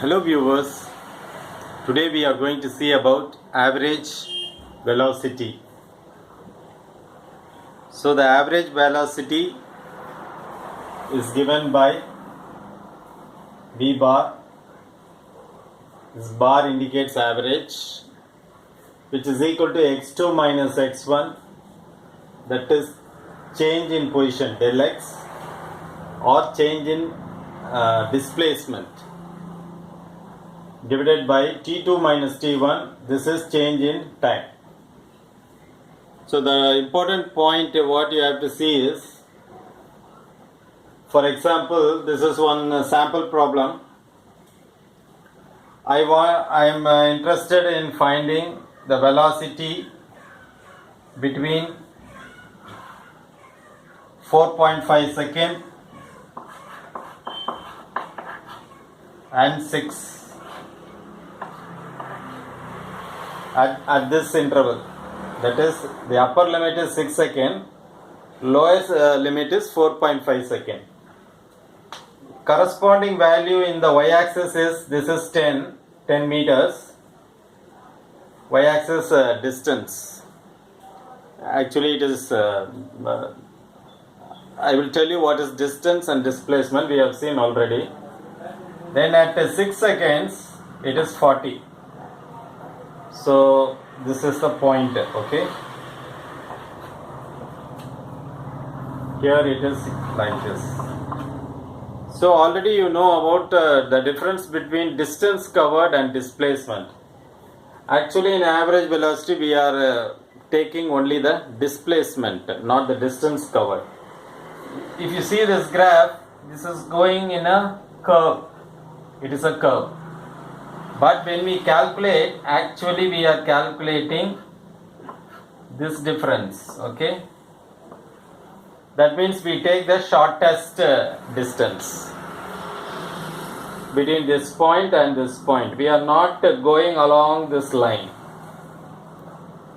Hello viewers, today we are going to see about average velocity. So the average velocity is given by V bar. This bar indicates average, which is equal to x2 minus x1, that is change in position del x or change in displacement, divided by t2 minus t1, this is change in time. So the important point what you have to see is, for example, this is one sample problem. I am interested in finding the velocity between 4.5 second and 6 at this interval. That is, the upper limit is 6 second, lowest limit is 4.5 second. Corresponding value in the y-axis is, this is 10 meters, y-axis distance. Actually it is, I will tell you what is distance and displacement, we have seen already. Then at 6 seconds it is 40. So this is the point, okay. Here it is like this. So already you know about the difference between distance covered and displacement. Actually in average velocity we are taking only the displacement, not the distance covered. If you see this graph, this is going in a curve. It is a curve. But when we calculate, actually we are calculating this difference, okay. That means we take the shortest distance between this point and this point. We are not going along this line.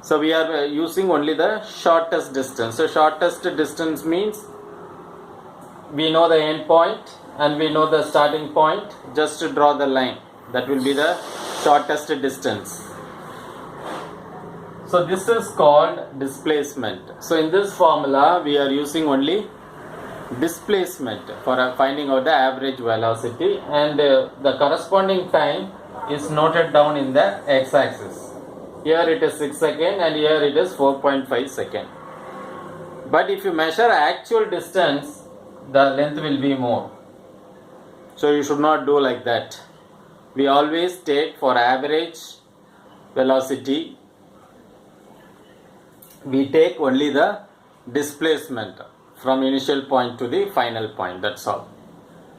So we are using only the shortest distance. So shortest distance means we know the end point and we know the starting point. Just to draw the line, that will be the shortest distance. So this is called displacement. So in this formula we are using only displacement for finding out the average velocity, and the corresponding time is noted down in the x-axis. Here it is 6 seconds and here it is 4.5 seconds. But if you measure actual distance, the length will be more. So you should not do like that. We always take for average velocity, we take only the displacement from initial point to the final point, that's all.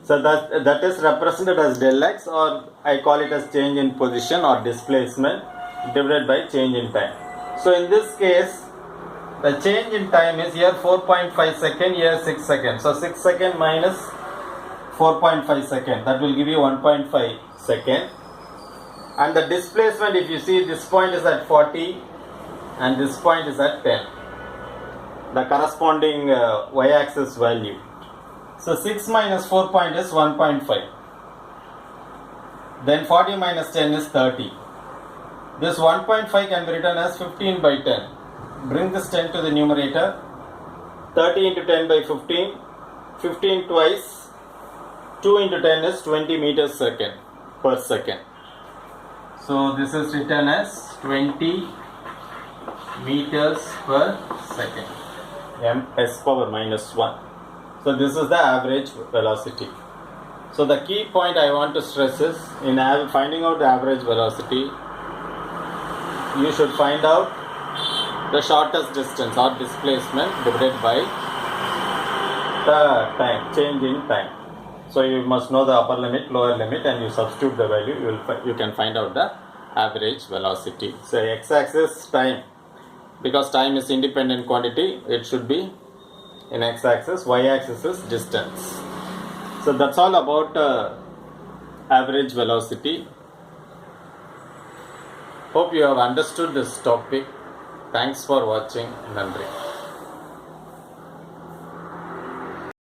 So that is represented as del x, or I call it as change in position or displacement divided by change in time. So in this case, the change in time is here 4.5 second, here 6 seconds. So 6 second minus 4.5 second, that will give you 1.5 second. And the displacement, if you see, this point is at 40 and this point is at 10, the corresponding y-axis value. So 6 minus 4 point is 1.5. Then 40 minus 10 is 30. This 1.5 can be written as 15 by 10. Bring this 10 to the numerator. 30 into 10 by 15. 15 twice. 2 into 10 is 20 meters per second. So this is written as 20 meters per second. M(s power minus 1). So this is the average velocity. So the key point I want to stress is, in finding out the average velocity, you should find out the shortest distance or displacement divided by the time, change in time. So you must know the upper limit, lower limit, and you substitute the value, you can find out the average velocity. So x-axis time, because time is independent quantity, it should be in x-axis, y-axis is distance. So that's all about average velocity. Hope you have understood this topic. Thanks for watching. Nandri.